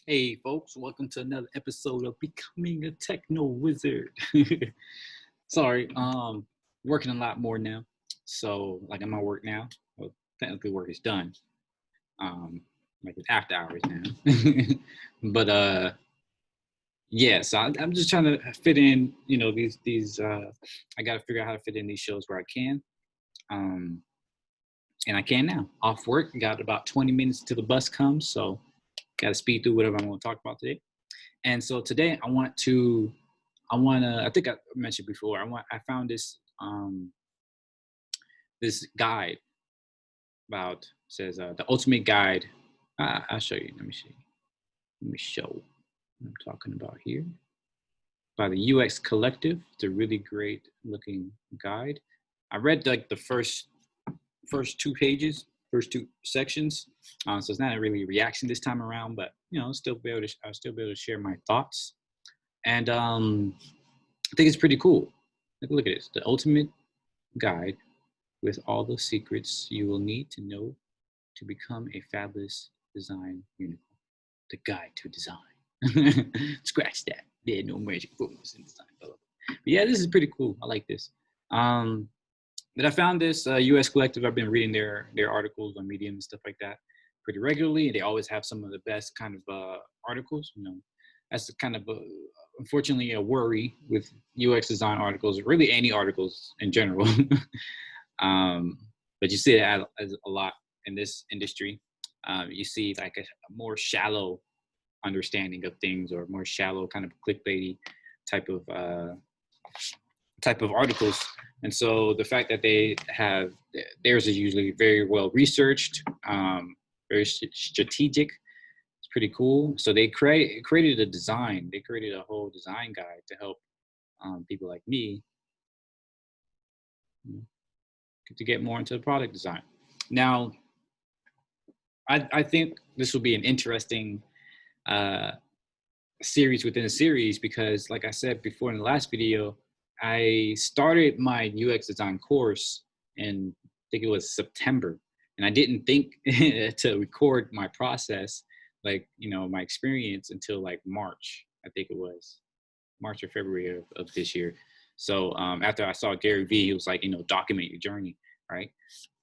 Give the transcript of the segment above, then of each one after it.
Hey folks, welcome to another episode of Becoming a TechnoWizard. Sorry, working a lot more now. So like I'm at work now. Well, technically work is done. Like it's after hours now. But yeah, so I'm just trying to fit in, these I gotta figure out how to fit in these shows where I can. Um and I can now. Off work, got about 20 minutes till the bus comes, so gotta speed through whatever I'm gonna talk about today. And so today I think I mentioned before, I found this guide about, says the ultimate guide. I'll show you. Let me see. Let me show what I'm talking about here. By the UX Collective. It's a really great looking guide. I read like the first two pages, first two sections. So it's not a really reaction this time around, but I'll still be able to share my thoughts. And I think it's pretty cool. Look at this, the ultimate guide with all the secrets you will need to know to become a fabulous design unicorn. The guide to design. Scratch that. There are no magic formulas in design. But yeah, this is pretty cool. I like this. But I found this US Collective. I've been reading their articles on Medium and stuff like that pretty regularly, and they always have some of the best kind of articles. That's kind of unfortunately a worry with UX design articles, really any articles in general. But you see that a lot in this industry. You see like a more shallow understanding of things, or more shallow kind of clickbaity type of articles. And so the fact that theirs is usually very well researched, very strategic. It's pretty cool. So they created a design. They created a whole design guide to help people like me to get more into product design. Now, I think this will be an interesting series within a series, because like I said before in the last video, I started my UX design course in, I think it was September, and I didn't think to record my process, like, my experience, until like March. I think it was March or February of this year. So after I saw Gary Vee, he was like, document your journey, right?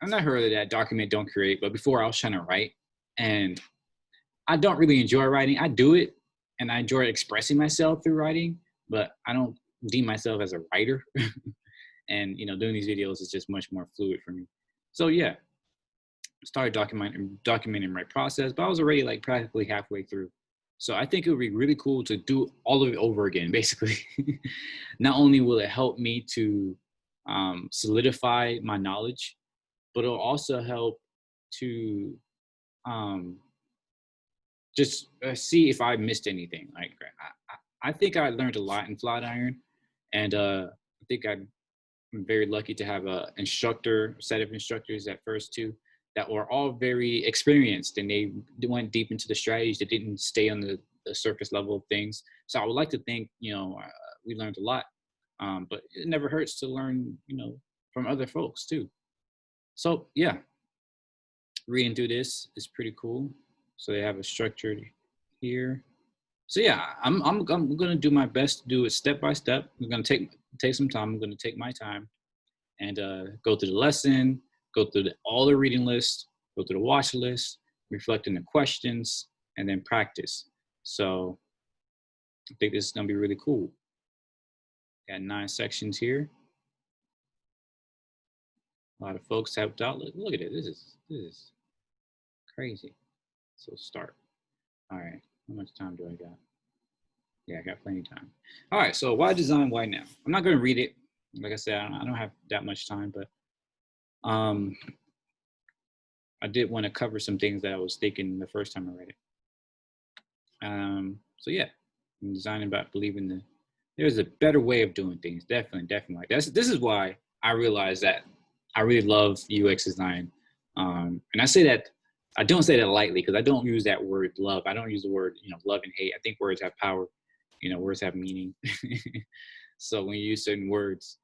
I've not heard of that, document, don't create. But before, I was trying to write, and I don't really enjoy writing. I do it, and I enjoy expressing myself through writing, but I don't deem myself as a writer. And doing these videos is just much more fluid for me. So yeah, started documenting my process, but I was already like practically halfway through. So I think it would be really cool to do all of it over again, basically. Not only will it help me to solidify my knowledge, but it'll also help to just see if I missed anything. Like I think I learned a lot in Flatiron, and I think I'm very lucky to have a set of instructors at first too, that were all very experienced, and they went deep into the strategies. They didn't stay on the surface level of things. So I would like to think, we learned a lot, but it never hurts to learn, from other folks too. So yeah, reading through this is pretty cool. So they have a structure here. So yeah, I'm gonna do my best to do it step by step. I'm gonna take some time. I'm gonna take my time and go through the lesson, go through all the reading lists, go through the watch list, reflect on the questions, and then practice. So I think this is gonna be really cool. Got 9 sections here. A lot of folks helped out. Look at it. This is crazy. So start. All right. How much time do I got? Yeah, I got plenty of time. All right. So why design? Why now? I'm not going to read it. Like I said, I don't have that much time, but I did want to cover some things that I was thinking the first time I read it. So yeah, I'm designing about believing there's a better way of doing things. Definitely. This is why I realized that I really love UX design. And I say that, I don't say that lightly, because I don't use that word love. I don't use the word, love and hate. I think words have power. Words have meaning. So when you use certain words,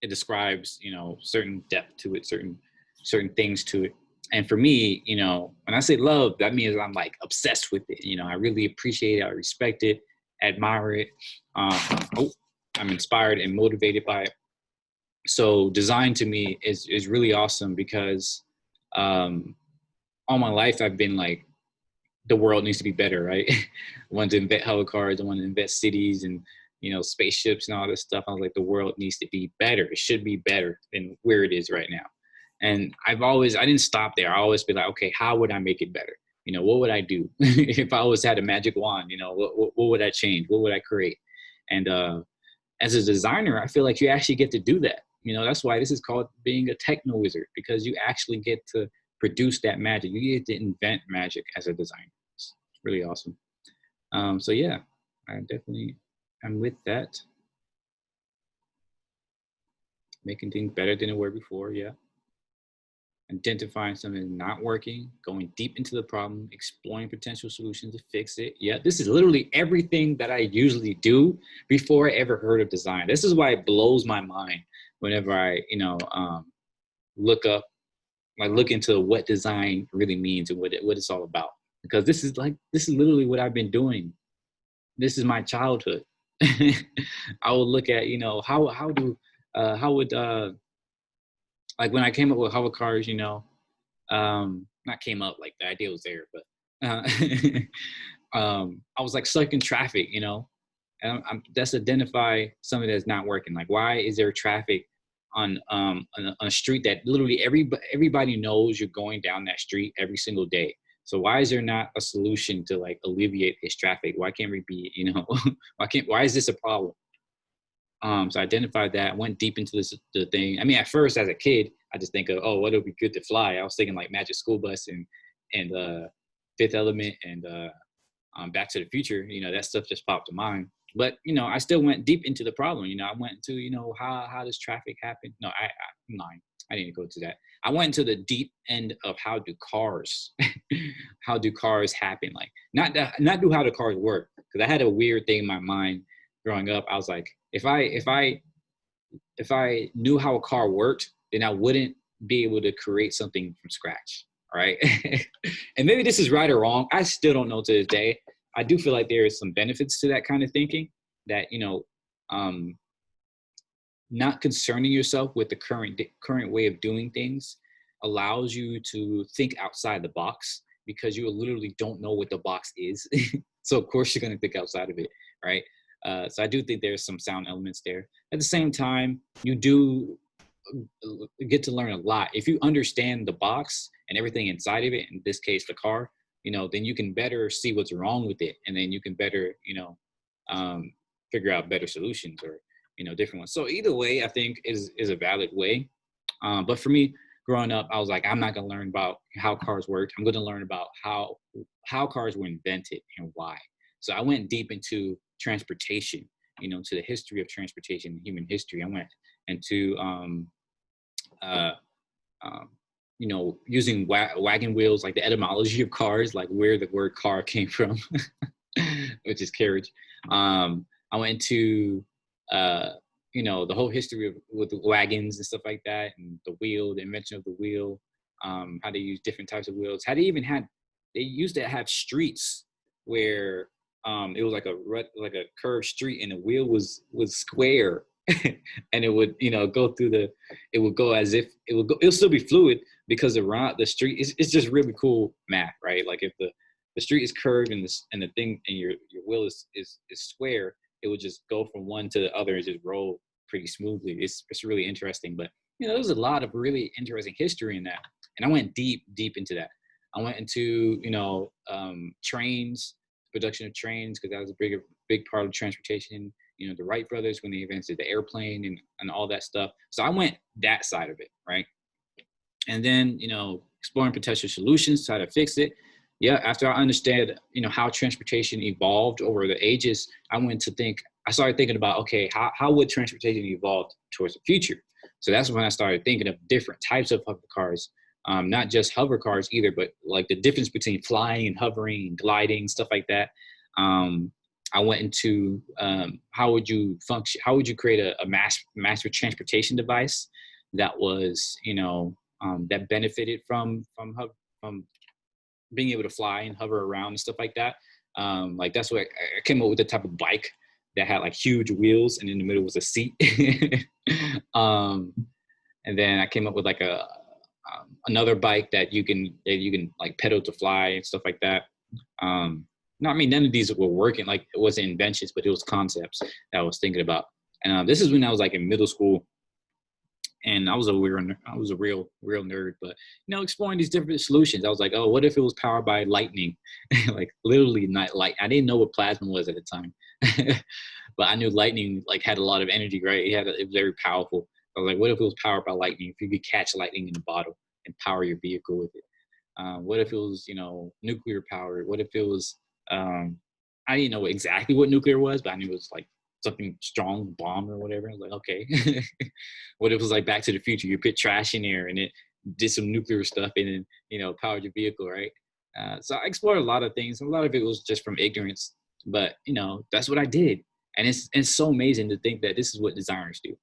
it describes, certain depth to it, certain things to it. And for me, you know, when I say love, that means I'm like obsessed with it. You know, I really appreciate it, I respect it, admire it. Um, oh, I'm inspired and motivated by it. So design to me is really awesome because um, all my life I've been like, the world needs to be better, right? I wanted to invent hover cars, I wanted to invent cities and, you know, spaceships and all this stuff. I was like, the world needs to be better. It should be better than where it is right now. And I didn't stop there. I always be like, okay, how would I make it better? You know, what would I do if I always had a magic wand? You know, what would I change? What would I create? And as a designer, I feel like you actually get to do that. You know, that's why this is called being a techno wizard, because you actually get to produce that magic. You get to invent magic as a designer. It's really awesome. So yeah, I definitely am with that. Making things better than they were before. Yeah. Identifying something that's not working, going deep into the problem, exploring potential solutions to fix it. Yeah, this is literally everything that I usually do before I ever heard of design. This is why it blows my mind whenever I, you know, look up, like look into what design really means and what it's all about. Because this is literally what I've been doing. This is my childhood. I would look at, you know, how would like when I came up with hover cars, you know, not came up, like the idea was there, but I was like stuck in traffic, you know, and that's identify something that's not working. Like, why is there traffic on a street that literally everybody knows you're going down that street every single day? So why is there not a solution to like alleviate this traffic? Why can't we be, you know, why is this a problem? So I identified that, went deep into the thing. I mean, at first as a kid, I just think of, oh, what would be good to fly? I was thinking like Magic School Bus and Fifth Element and Back to the Future. You know, that stuff just popped to mind. But you know, I still went deep into the problem. You know, I went into, you know, how does traffic happen? No, I'm lying. I didn't go to that. I went into the deep end of how do cars, how do cars happen? Like not do how the cars work, because I had a weird thing in my mind growing up. I was like, if I knew how a car worked, then I wouldn't be able to create something from scratch. All right. And maybe this is right or wrong. I still don't know to this day. I do feel like there is some benefits to that kind of thinking, that, you know, um, not concerning yourself with the current way of doing things allows you to think outside the box, because you literally don't know what the box is. So of course you're going to think outside of it, right? So I do think there's some sound elements there. At the same time, you do get to learn a lot if you understand the box and everything inside of it. In this case, the car. You know, then you can better see what's wrong with it, and then you can better, you know, um, figure out better solutions, or, you know, different ones. So either way, I think is a valid way. But for me, growing up, I was like, I'm not gonna learn about how cars worked. I'm gonna learn about how cars were invented and why. So I went deep into transportation, you know, to the history of transportation, human history. I went into uh, um, you know, using wagon wheels, like the etymology of cars, like where the word car came from, which is carriage. I went to, uh, you know, the whole history of with the wagons and stuff like that, and the wheel, the invention of the wheel, how they use different types of wheels, how they used to have streets where it was like a curved street, and the wheel was square, and it would, you know, go through it would go as if it'll still be fluid, because around the street, it's just really cool math, right? Like if the street is curved and the thing and your wheel is square, it would just go from one to the other and just roll pretty smoothly. It's really interesting. But you know, there's a lot of really interesting history in that, and I went deep into that. I went into, you know, trains, production of trains, because that was a big part of transportation. You know, the Wright brothers, when they invented the airplane and all that stuff. So I went that side of it, right? And then, you know, exploring potential solutions, how to fix it. Yeah, after I understand, you know, how transportation evolved over the ages, I started thinking about, okay, how would transportation evolve towards the future? So that's when I started thinking of different types of hover cars, not just hover cars either, but like the difference between flying and hovering and gliding, stuff like that. I went into how would you function? How would you create a mass transportation device that was, you know, that benefited from being able to fly and hover around and stuff like that. Like that's what I came up with, the type of bike that had like huge wheels and in the middle was a seat. And then I came up with like another bike that you can like pedal to fly and stuff like that. No, I mean, none of these were working. Like it wasn't inventions, but it was concepts that I was thinking about. And this is when I was like in middle school, and I was a real nerd. But exploring these different solutions, I was like, oh, what if it was powered by lightning? Like literally not light. I didn't know what plasma was at the time, but I knew lightning like had a lot of energy, right? It was very powerful. I was like, what if it was powered by lightning? If you could catch lightning in a bottle and power your vehicle with it. What if it was, nuclear powered? What if it was, I didn't know exactly what nuclear was, but I knew it was like something strong, bomb or whatever. I was like, okay. What if it was like Back to the Future? You put trash in there and it did some nuclear stuff and then, powered your vehicle, right? So I explored a lot of things. A lot of it was just from ignorance, but, that's what I did. And it's so amazing to think that this is what designers do.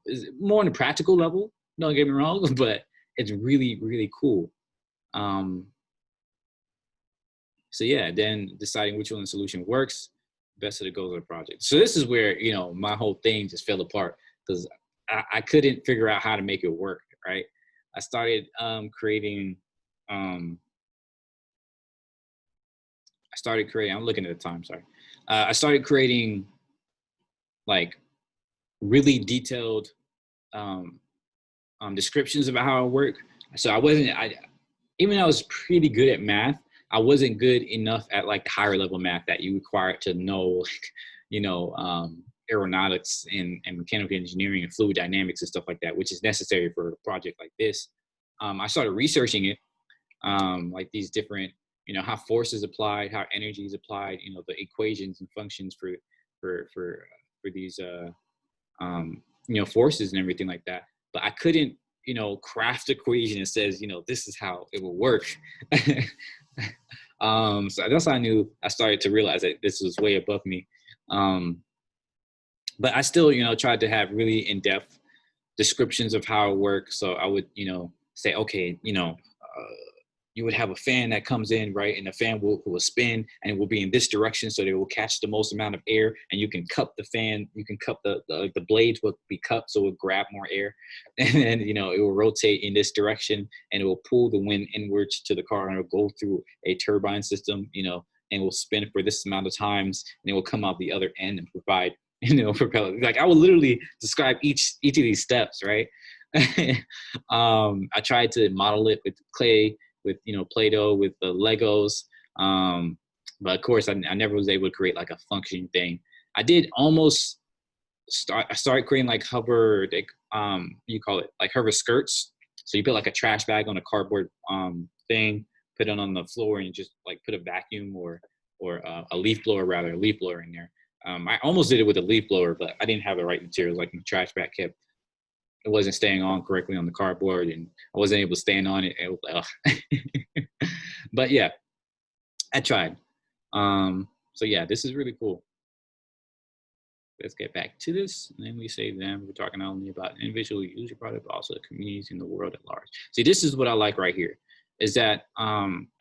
It's more on a practical level, don't get me wrong, but it's really, really cool. So yeah, then deciding which one the solution works, best of the goals of the project. So this is where, my whole thing just fell apart because I couldn't figure out how to make it work, right? I started creating, I'm looking at the time, sorry. I started creating like really detailed descriptions about how it worked. So even though I was pretty good at math, I wasn't good enough at like the higher level math that you require to know, aeronautics and mechanical engineering and fluid dynamics and stuff like that, which is necessary for a project like this. I started researching it, like these different, how force is applied, how energy is applied, the equations and functions for these, forces and everything like that. But I couldn't, craft equation that says, this is how it will work. So that's how I knew. I started to realize that this was way above me. But I still, tried to have really in-depth descriptions of how it works. So I would, say, okay, you would have a fan that comes in, right? And the fan will spin and it will be in this direction. So they will catch the most amount of air, and you can cup the fan, you can cup the blades will be cupped so it will grab more air. And then, it will rotate in this direction and it will pull the wind inwards to the car, and it will go through a turbine system, and will spin for this amount of times, and it will come out the other end and provide, propeller. Like I would literally describe each of these steps, right? I tried to model it with clay, with Play-Doh, with the Legos, but of course I never was able to create like a functioning thing. I did almost I started creating like hover, you call it like hover skirts. So you put like a trash bag on a cardboard thing, put it on the floor, and just like put a vacuum or a leaf blower in there. I almost did it with a leaf blower, but I didn't have the right materials. Like the trash bag it wasn't staying on correctly on the cardboard, and I wasn't able to stand on it. It was like, but yeah, I tried. So yeah, this is really cool. Let's get back to this. And then we say then we're talking not only about individual user product, but also the communities in the world at large. See, this is what I like right here, is that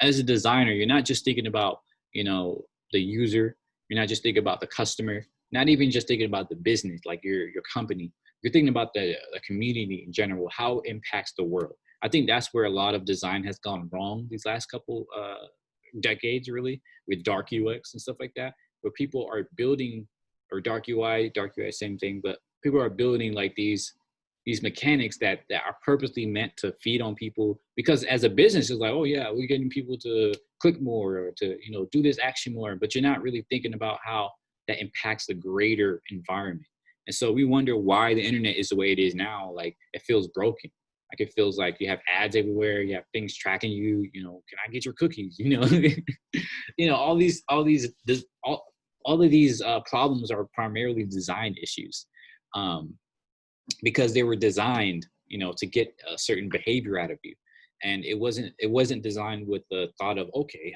as a designer, you're not just thinking about, the user. You're not just thinking about the customer, not even just thinking about the business, like your company. You're thinking about the community in general, how it impacts the world. I think that's where a lot of design has gone wrong these last couple decades, really, with dark UX and stuff like that, where people are building, or dark UI, same thing, but people are building like these mechanics that are purposely meant to feed on people, because as a business, it's like, oh yeah, we're getting people to click more or to, do this action more, but you're not really thinking about how that impacts the greater environment. And so we wonder why the internet is the way it is now. Like it feels broken. Like it feels like you have ads everywhere. You have things tracking you. Can I get your cookies? All of these problems are primarily design issues, because they were designed, to get a certain behavior out of you. And it wasn't designed with the thought of, okay,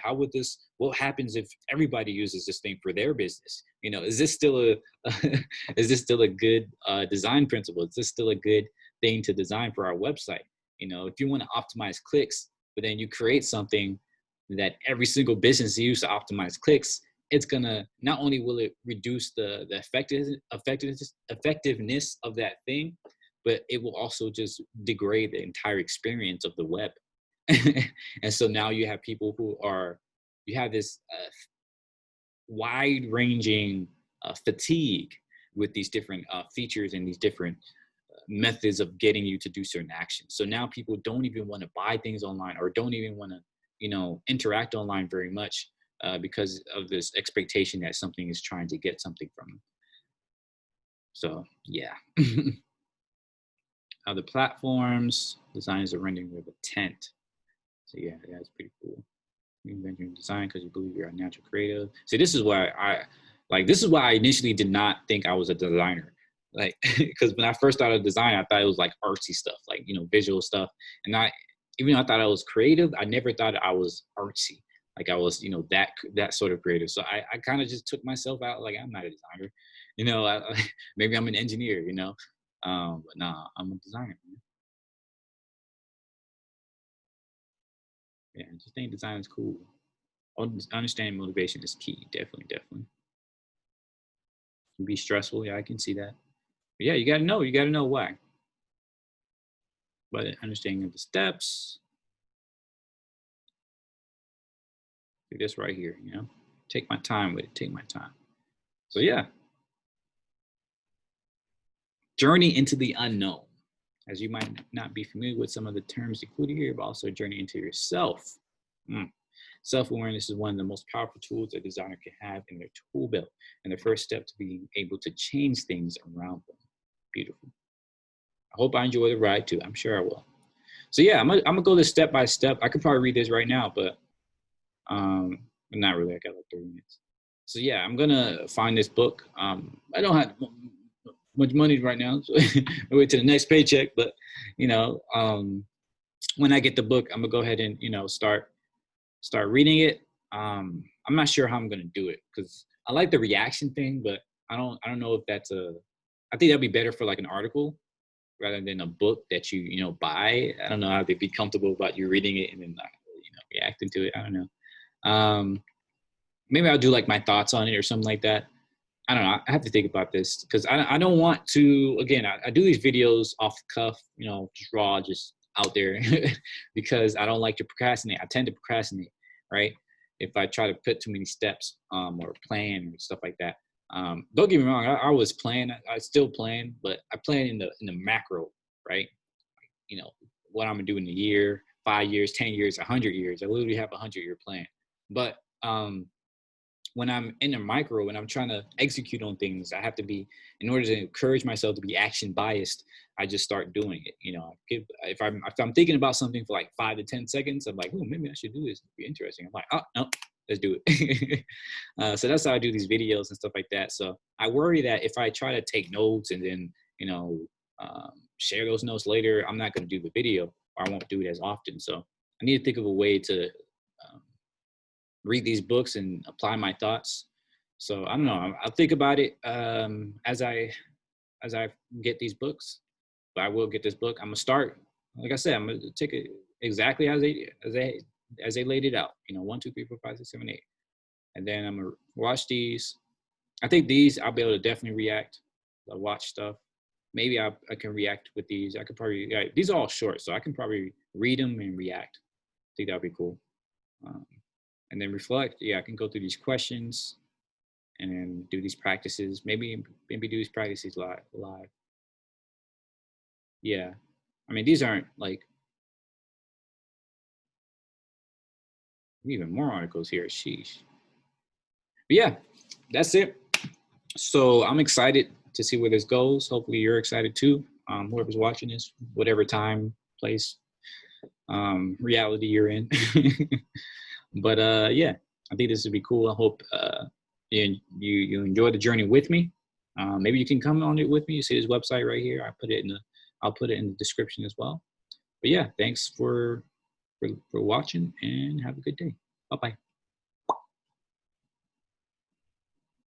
what happens if everybody uses this thing for their business? Is this still a good design principle? Is this still a good thing to design for our website? You know, if you want to optimize clicks, but then you create something that every single business uses to optimize clicks, it's gonna, not only will it reduce the effectiveness of that thing, but it will also just degrade the entire experience of the web. And so now you have people who are, you have this wide ranging fatigue with these different features and these different methods of getting you to do certain actions. So now people don't even want to buy things online, or don't even want to, you know, interact online very much because of this expectation that something is trying to get something from them. So yeah. Other platforms, designers are rendering with intent. So yeah, that's pretty cool. Reinvent your design because you believe you're a natural creative. So this is why this is why I initially did not think I was a designer. Like, because when I first started design, I thought it was like artsy stuff, like, you know, visual stuff. And even though I thought I was creative, I never thought I was artsy. Like I was, you know, that sort of creative. So I kind of just took myself out, like, I'm not a designer, you know, maybe I'm an engineer, you know, but nah, I'm a designer, man. Yeah, I just think design is cool. Understanding motivation is key. Definitely, definitely. It can be stressful. Yeah, I can see that. But yeah, you gotta know. You gotta know why. But understanding of the steps. Do this right here. You know, take my time with it. Take my time. So yeah, journey into the unknown. As you might not be familiar with some of the terms included here, but also a journey into yourself. Self-awareness is one of the most powerful tools a designer can have in their tool belt, and the first step to being able to change things around them. Beautiful. I hope I enjoy the ride too. I'm sure I will. So yeah, I'm gonna go this step by step. I could probably read this right now, but not really. I got like 30 minutes. So yeah, I'm gonna find this book. I don't have much money right now, so I wait to the next paycheck. But you know, when I get the book, I'm gonna go ahead and, you know, start reading it. I'm not sure how I'm gonna do it because I like the reaction thing, but I don't know if that's a. I think that'd be better for like an article rather than a book that you know, buy. I don't know how they'd be comfortable about you reading it and then not, you know, reacting to it. I don't know. Maybe I'll do like my thoughts on it or something like that. I don't know. I have to think about this because I don't want to, again, I do these videos off the cuff, you know, just raw, just out there because I don't like to procrastinate. I tend to procrastinate, right? If I try to put too many steps or plan or stuff like that. Don't get me wrong. I was playing. I still plan, but I plan in the macro, right? You know, what I'm gonna do in a year, 5 years, 10 years, 100 years. I literally have a 100-year plan. But when I'm in a micro and I'm trying to execute on things, I have to be, in order to encourage myself to be action biased, I just start doing it. You know, if I'm thinking about something for like 5 to 10 seconds, I'm like, oh, maybe I should do this. It'd be interesting. I'm like, oh, no, let's do it. So that's how I do these videos and stuff like that. So I worry that if I try to take notes and then, you know, share those notes later, I'm not going to do the video, or I won't do it as often. So I need to think of a way to read these books and apply my thoughts. So I don't know. I'll think about it as I get these books. But I will get this book. I'm gonna start. Like I said, I'm gonna take it exactly as they laid it out. You know, 1, 2, 3, 4, 5, 6, 7, 8, and then I'm gonna watch these. I think these I'll be able to definitely react. I watch stuff. Maybe I can react with these. I could probably, yeah, these are all short, so I can probably read them and react. I think that'd be cool. And then reflect. Yeah, I can go through these questions and then do these practices. Maybe do these practices live. Yeah, I mean, these aren't like, even more articles here. Sheesh. But yeah, that's it. So I'm excited to see where this goes. Hopefully you're excited too. Whoever's watching this, whatever time, place, reality you're in. But yeah, I think this would be cool. I hope you enjoy the journey with me. Maybe you can come on it with me. You see his website right here. I'll put it in the description as well. But yeah, thanks for watching and have a good day. Bye bye.